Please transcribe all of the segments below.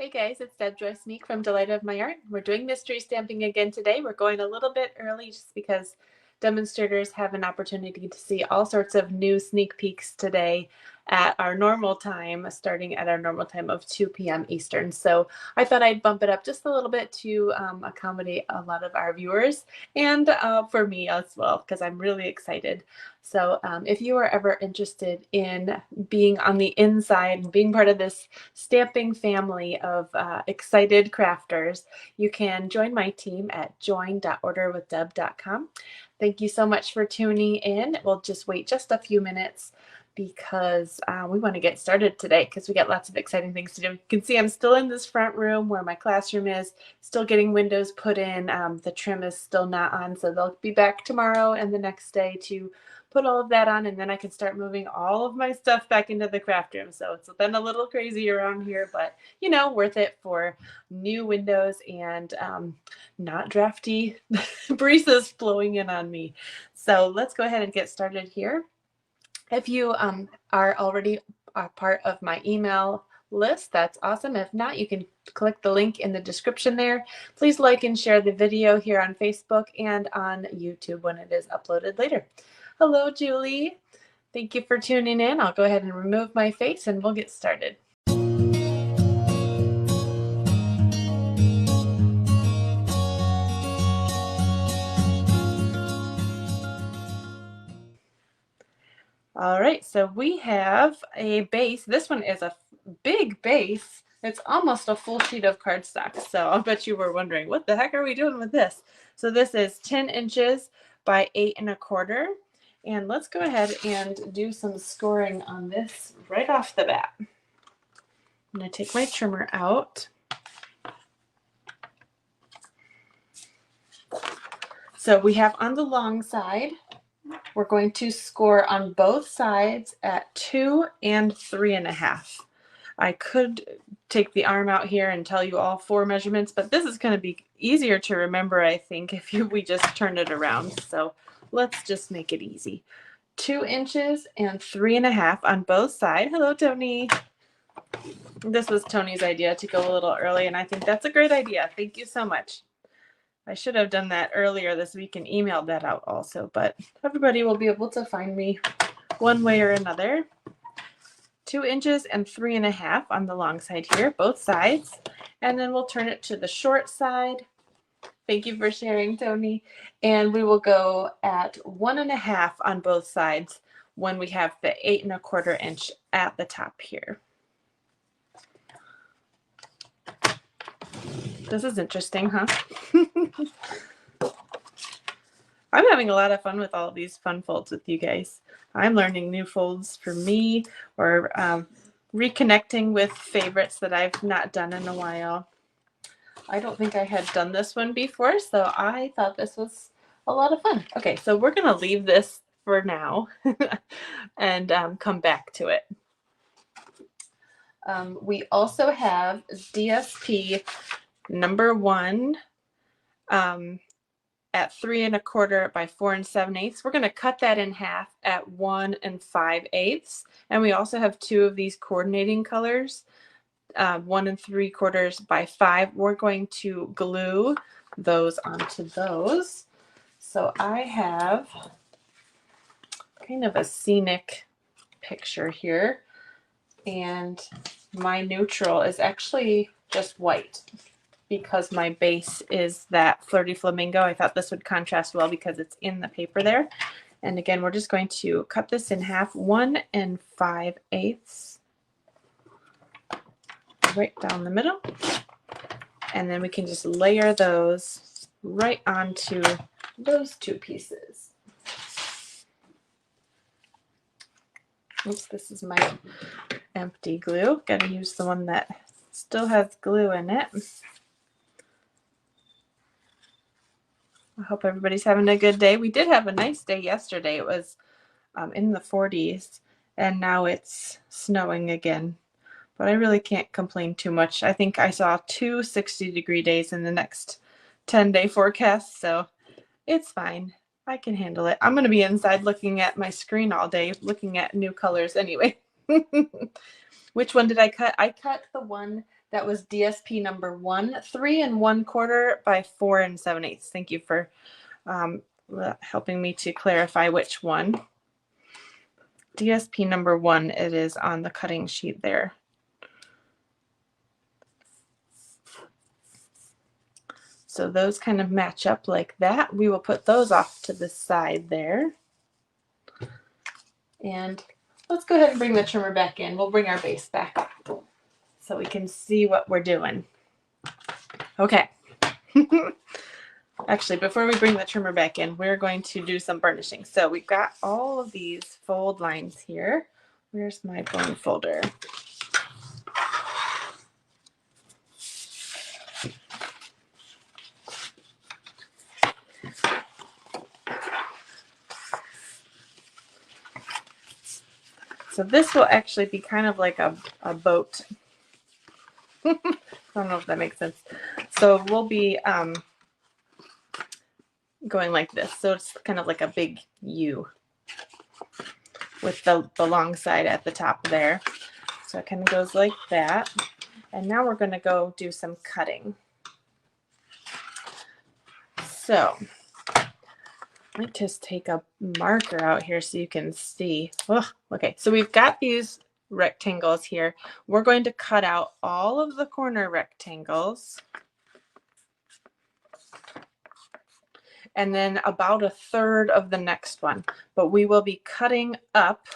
Hey guys, it's Deb Joy Sneak from Delight of My Art. We're doing mystery stamping again today. We're going a little bit early just because demonstrators have an opportunity to see all sorts of new sneak peeks today at our normal time, starting at our normal time of 2 p.m. Eastern. So I thought I'd bump it up just a little bit to accommodate a lot of our viewers and for me as well, because I'm really excited. So if you are ever interested in being on the inside and being part of this stamping family of excited crafters, you can join my team at join.orderwithdeb.com. Thank you so much for tuning in. We'll just wait just a few minutes because we want to get started today because we got lots of exciting things to do. You can see I'm still in this front room where my classroom is, still getting windows put in. The trim is still not on, so they'll be back tomorrow and the next day to put all of that on, and then I can start moving all of my stuff back into the craft room. So it's been a little crazy around here, but you know, worth it for new windows and not drafty breezes flowing in on me. So let's go ahead and get started here. If you are already a part of my email list, that's awesome. If not, you can click the link in the description there. Please like and share the video here on Facebook and on YouTube when it is uploaded later. Hello, Julie. Thank you for tuning in. I'll go ahead and remove my face and we'll get started. All right, so we have a base. This one is a big base. It's almost a full sheet of cardstock. So I'll bet you were wondering, what the heck are we doing with this? So this is 10 inches by 8 1/4. And let's go ahead and do some scoring on this right off the bat. I'm going to take my trimmer out. So we have on the long side, we're going to score on both sides at 2 and 3 1/2. I could take the arm out here and tell you all 4 measurements, but this is going to be easier to remember, I think, if we just turn it around. So let's just make it easy. 2 inches and 3 1/2 on both sides. Hello, Tony. This was Tony's idea to go a little early, and I think that's a great idea. Thank you so much. I should have done that earlier this week and emailed that out also, but everybody will be able to find me one way or another. 2 inches and 3 1/2 on the long side here, both sides. And then we'll turn it to the short side. Thank you for sharing, Tony. And we will go at 1 1/2 on both sides when we have the 8 1/4 inch at the top here. This is interesting, huh? I'm having a lot of fun with all of these fun folds with you guys. I'm learning new folds for me, or reconnecting with favorites that I've not done in a while. I don't think I had done this one before, so I thought this was a lot of fun. Okay, so we're going to leave this for now and come back to it. We also have DSP number 1 at 3 1/4 by 4 7/8. We're going to cut that in half at 1 5/8. And we also have 2 of these coordinating colors, 1 3/4 by 5. We're going to glue those onto those. So I have kind of a scenic picture here, and my neutral is actually just white because my base is that Flirty Flamingo. I thought this would contrast well because it's in the paper there. And again, we're just going to cut this in half, 1 5/8, right down the middle. And then we can just layer those right onto those 2 pieces. Oops, this is my empty glue. Got to use the one that still has glue in it. I hope everybody's having a good day. We did have a nice day yesterday. It was in the 40s, and now it's snowing again. But I really can't complain too much. I think I saw 2 60-degree days in the next 10-day forecast, so it's fine. I can handle it. I'm going to be inside looking at my screen all day, looking at new colors anyway. Which one did I cut? I cut the one That was DSP number 1, 3 1/4 by 4 7/8. Thank you for helping me to clarify which one. DSP number 1, it is on the cutting sheet there. So those kind of match up like that. We will put those off to the side there. And let's go ahead and bring the trimmer back in. We'll bring our base back so we can see what we're doing. Okay. Actually, before we bring the trimmer back in, we're going to do some burnishing. So we've got all of these fold lines here. Where's my bone folder? So this will actually be kind of like a boat. I don't know if that makes sense. So we'll be going like this. So it's kind of like a big U with the long side at the top there. So it kind of goes like that. And now we're going to go do some cutting. So I might just take a marker out here so you can see. Oh, okay, so we've got these rectangles here. We're going to cut out all of the corner rectangles. And then about 1/3 of the next one. But we will be cutting up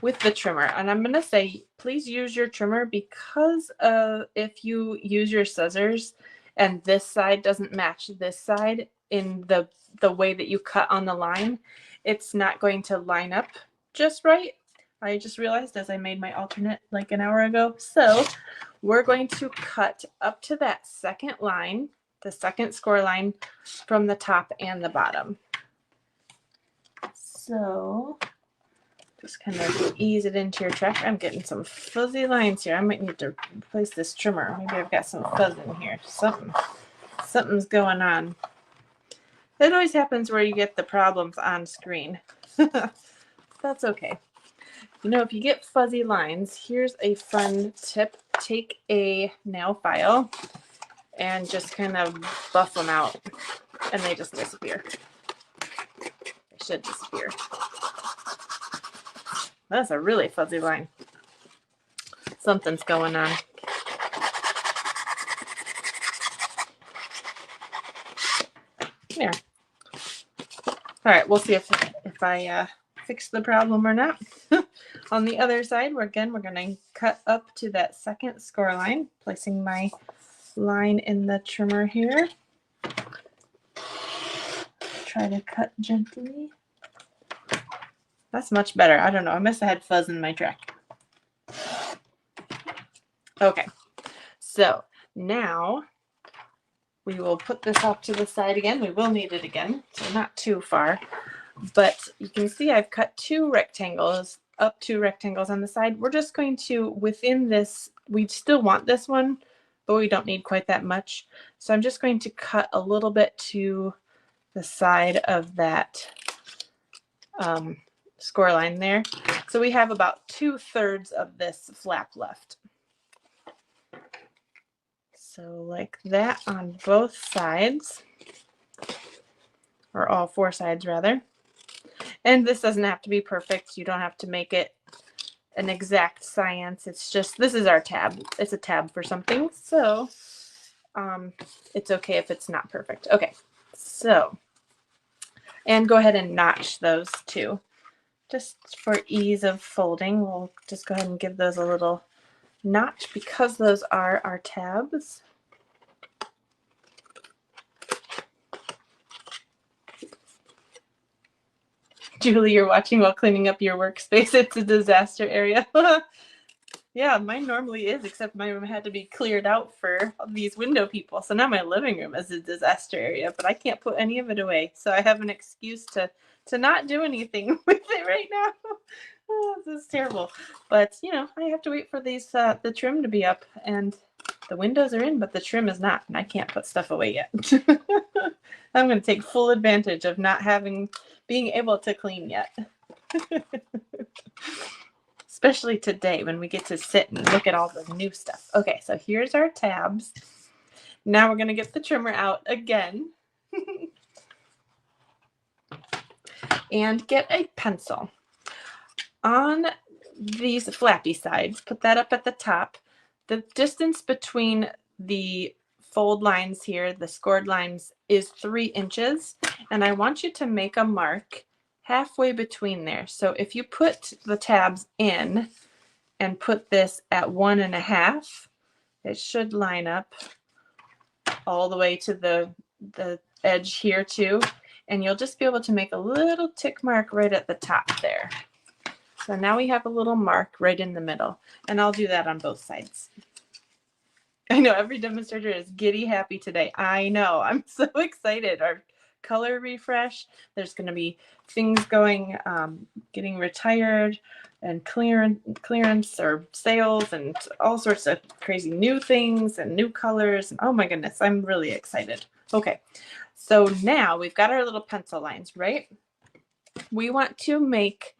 with the trimmer. And I'm going to say, please use your trimmer, because if you use your scissors and this side doesn't match this side in the way that you cut on the line, it's not going to line up just right. I just realized as I made my alternate like an hour ago. So we're going to cut up to that second line, the second score line from the top and the bottom. So just kind of ease it into your track. I'm getting some fuzzy lines here. I might need to replace this trimmer. Maybe I've got some fuzz in here. Something's going on. It always happens where you get the problems on screen. That's okay. You know, if you get fuzzy lines, here's a fun tip. Take a nail file and just kind of buff them out, and they just disappear. They should disappear. That's a really fuzzy line. Something's going on. There. All right, we'll see if I fix the problem or not. On the other side, we're going to cut up to that second score line, placing my line in the trimmer here. Try to cut gently. That's much better. I don't know. I must have had fuzz in my track. Okay. So now we will put this off to the side again. We will need it again, so not too far. But you can see I've cut 2 rectangles, up 2 rectangles on the side. We're just going to, within this, we still want this one, but we don't need quite that much. So I'm just going to cut a little bit to the side of that score line there. So we have about 2/3 of this flap left. So like that on both sides, or all 4 sides rather. And this doesn't have to be perfect. You don't have to make it an exact science. It's just, this is our tab. It's a tab for something. So it's okay if it's not perfect. Okay, so, and go ahead and notch those too. Just for ease of folding, we'll just go ahead and give those a little notch because those are our tabs. Julie, you're watching while cleaning up your workspace. It's a disaster area. Yeah, mine normally is, except my room had to be cleared out for these window people. So now my living room is a disaster area, but I can't put any of it away. So I have an excuse to not do anything with it right now. Oh, this is terrible. But, you know, I have to wait for these the trim to be up, and the windows are in, but the trim is not, and I can't put stuff away yet. I'm going to take full advantage of not being able to clean yet. especially today when we get to sit and look at all the new stuff. Okay, so here's our tabs. Now we're going to get the trimmer out again and get a pencil. On these flappy sides, put that up at the top. The distance between the fold lines here, the scored lines, is 3 inches, and I want you to make a mark halfway between there. So if you put the tabs in and put this at 1.5, it should line up all the way to the edge here too, and you'll just be able to make a little tick mark right at the top there. So now we have a little mark right in the middle, and I'll do that on both sides. I know every demonstrator is giddy happy today. I know, I'm so excited. Our color refresh, there's going to be things going, getting retired and clearance or sales and all sorts of crazy new things and new colors. Oh my goodness, I'm really excited. Okay, so now we've got our little pencil lines, right? We want to make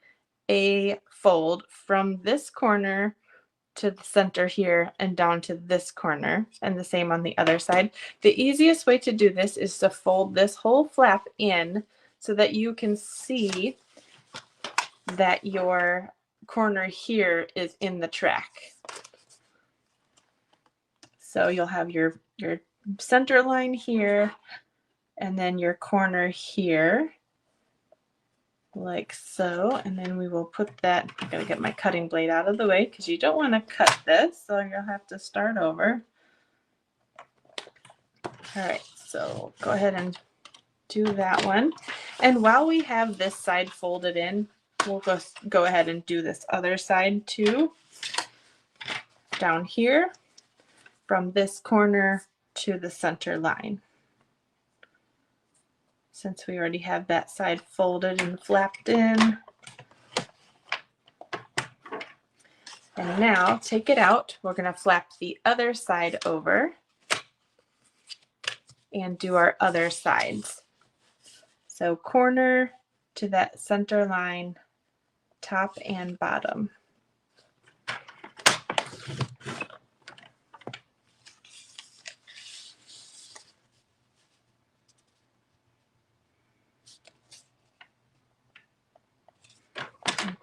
a fold from this corner to the center here and down to this corner, and the same on the other side. The easiest way to do this is to fold this whole flap in so that you can see that your corner here is in the track. So you'll have your center line here and then your corner here, like so, and then we will put that. I gotta get my cutting blade out of the way because you don't want to cut this, so you'll have to start over. All right, so go ahead and do that one. And while we have this side folded in, we'll go ahead and do this other side too. Down here, from this corner to the center line. Since we already have that side folded and flapped in. And now take it out. We're going to flap the other side over and do our other sides. So corner to that center line, top and bottom.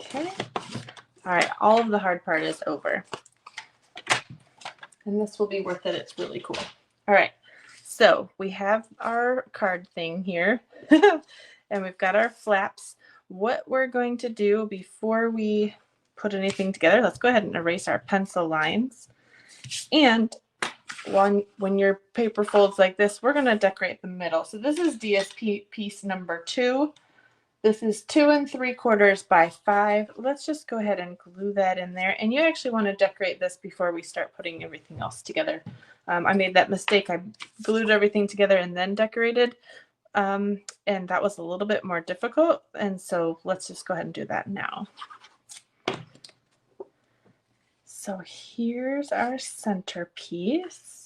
Okay. All right, all of the hard part is over. And this will be worth it. It's really cool. All right, so we have our card thing here and we've got our flaps. What we're going to do before we put anything together, let's go ahead and erase our pencil lines. And when your paper folds like this, we're going to decorate the middle. So this is DSP piece number 2. This is 2 3/4 by 5. Let's just go ahead and glue that in there. And you actually want to decorate this before we start putting everything else together. I made that mistake. I glued everything together and then decorated. And that was a little bit more difficult. And so let's just go ahead and do that now. So here's our centerpiece.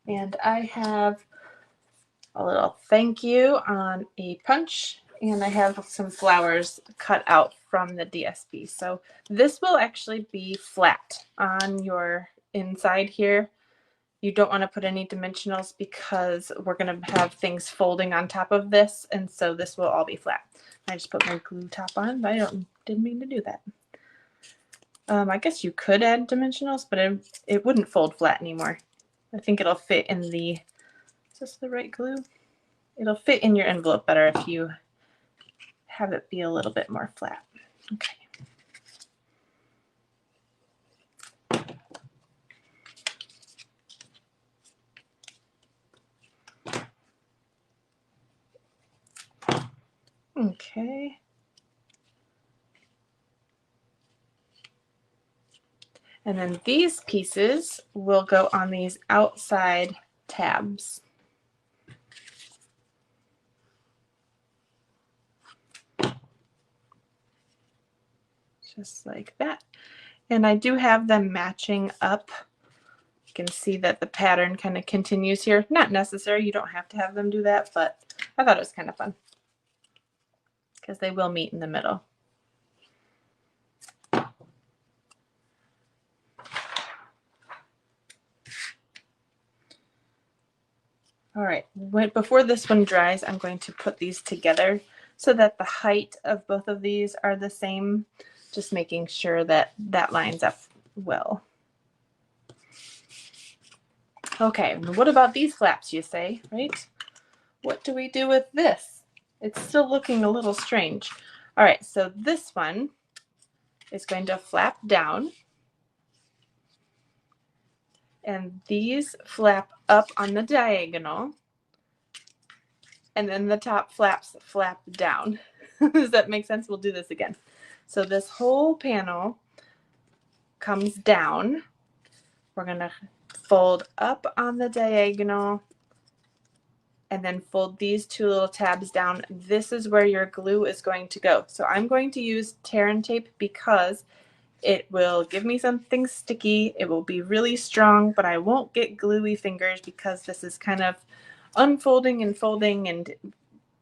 And I have a little thank you on a punch, and I have some flowers cut out from the DSP. So this will actually be flat on your inside here. You don't want to put any dimensionals because we're going to have things folding on top of this, and so this will all be flat. I just put my glue top on, but I didn't mean to do that. I guess you could add dimensionals, but it wouldn't fold flat anymore. I think it'll fit in the, is this the right glue? It'll fit in your envelope better if you have it be a little bit more flat. Okay. Okay. And then these pieces will go on these outside tabs. Just like that. And I do have them matching up can see that the pattern kind of continues here. Not necessary, you don't have to have them do that, but I thought it was kind of fun because they will meet in the middle. All right, before this one dries, I'm going to put these together so that the height of both of these are the same, just making sure that that lines up well. Okay, what about these flaps, you say, right? What do we do with this? It's still looking a little strange. All right, so this one is going to flap down, and these flap up on the diagonal, and then the top flaps flap down. Does that make sense? We'll do this again. So this whole panel comes down. We're going to fold up on the diagonal and then fold these two little tabs down. This is where your glue is going to go. So I'm going to use tear and tape because it will give me something sticky. It will be really strong, but I won't get gluey fingers because this is kind of unfolding and folding, and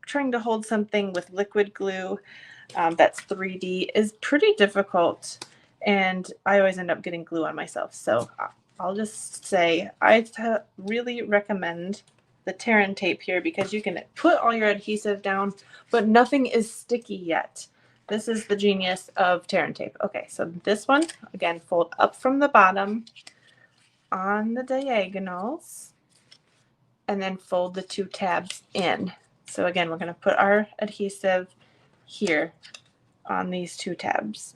trying to hold something with liquid glue that's 3D is pretty difficult, and I always end up getting glue on myself. So I'll just say I really recommend the tear and tape here because you can put all your adhesive down, but nothing is sticky yet. This is the genius of tear and tape. Okay, so this one, again, fold up from the bottom on the diagonals, and then fold the two tabs in. So again, we're going to put our adhesive here on these two tabs.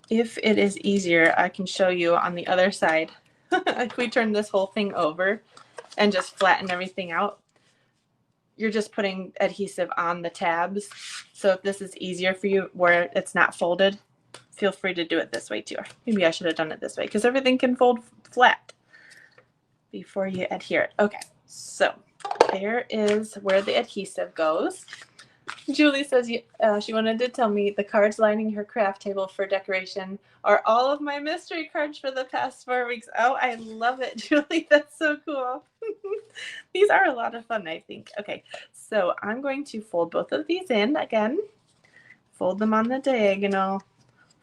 If it is easier, I can show you on the other side. If we turn this whole thing over and just flatten everything out, you're just putting adhesive on the tabs. So if this is easier for you where it's not folded, feel free to do it this way too. Maybe I should have done it this way because everything can fold flat before you adhere it. Okay, so there is where the adhesive goes. Julie says she wanted to tell me the cards lining her craft table for decoration are all of my mystery cards for the past 4 weeks. Oh, I love it, Julie. That's so cool. These are a lot of fun, I think. Okay, so I'm going to fold both of these in again. Fold them on the diagonal.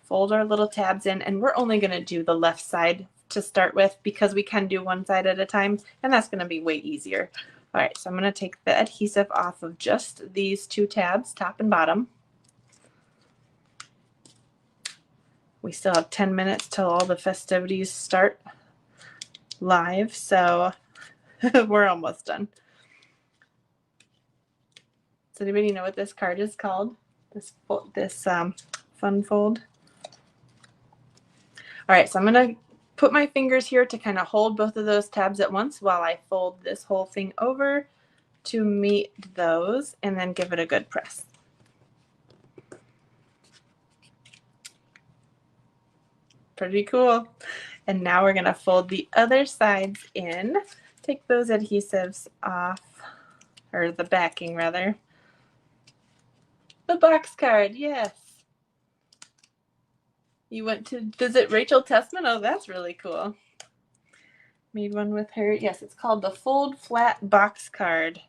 Fold our little tabs in, and we're only going to do the left side to start with because we can do one side at a time, and that's going to be way easier. All right, so I'm going to take the adhesive off of just these two tabs, top and bottom. We still have 10 minutes till all the festivities start live, so we're almost done. Does anybody know what this card is called? This fun fold? All right, so I'm going to put my fingers here to kind of hold both of those tabs at once while I fold this whole thing over to meet those, and then give it a good press. Pretty cool. And now we're going to fold the other sides in. Take those adhesives off, or the backing rather. The box card, yes. You went to visit Rachel Tessman? Oh, that's really cool. Made one with her. Yes, it's called the Fold Flat Box Card.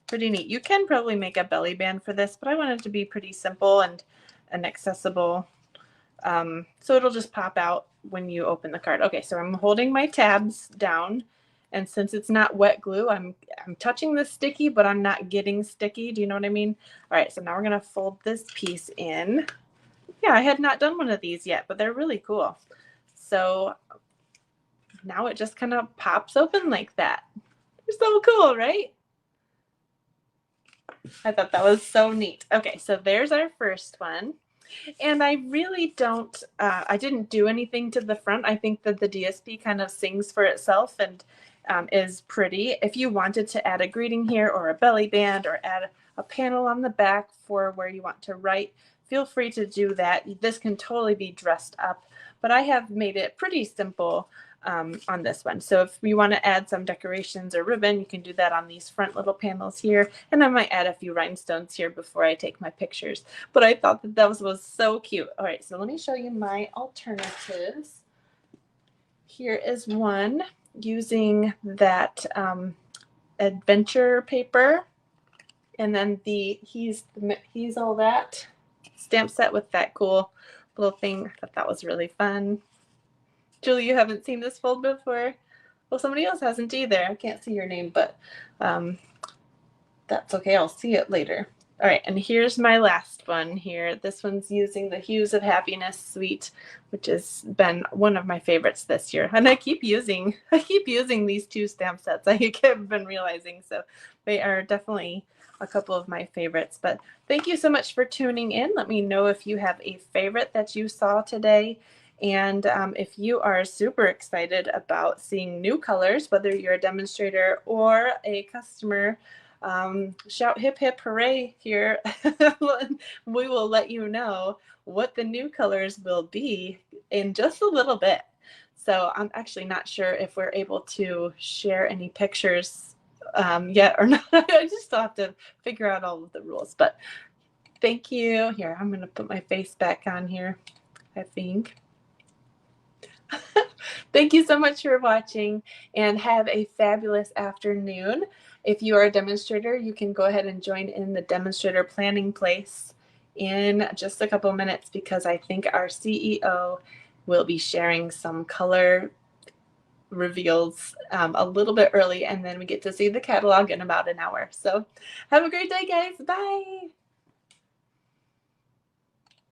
Pretty neat. You can probably make a belly band for this, but I want it to be pretty simple and accessible. So it'll just pop out when you open the card. Okay, so I'm holding my tabs down, and since it's not wet glue, I'm touching the sticky, but I'm not getting sticky. Do you know what I mean? All right, so now we're going to fold this piece in. Yeah, I had not done one of these yet, but they're really cool. So now it just kind of pops open like that. They're so cool, right? I thought that was so neat. Okay, so there's our first one. And I really don't, I didn't do anything to the front. I think that the DSP kind of sings for itself and is pretty. If you wanted to add a greeting here or a belly band or add a panel on the back for where you want to write, feel free to do that. This can totally be dressed up, but I have made it pretty simple on this one. So if you want to add some decorations or ribbon, you can do that on these front little panels here. And I might add a few rhinestones here before I take my pictures. But I thought that was so cute. All right, so let me show you my alternatives. Here is one using that adventure paper, and then he's all that stamp set with that cool little thing. I thought that was really fun. Julie, you haven't seen this fold before? Well, somebody else hasn't either. I can't see your name, but that's okay. I'll see it later. All right, and here's my last one here. This one's using the Hues of Happiness suite, which has been one of my favorites this year. And I keep using these two stamp sets. I have been realizing, so they are definitely a couple of my favorites. But thank you so much for tuning in. Let me know if you have a favorite that you saw today. And if you are super excited about seeing new colors, whether you're a demonstrator or a customer, shout hip hip hooray here. We will let you know what the new colors will be in just a little bit. So I'm actually not sure if we're able to share any pictures yet or not. I just still have to figure out all of the rules, but thank you. Here, I'm going to put my face back on here, I think. Thank you so much for watching, and have a fabulous afternoon. If you are a demonstrator, you can go ahead and join in the demonstrator planning place in just a couple minutes, because I think our CEO will be sharing some color reveals a little bit early, and then we get to see the catalog in about an hour. So have a great day, guys. Bye.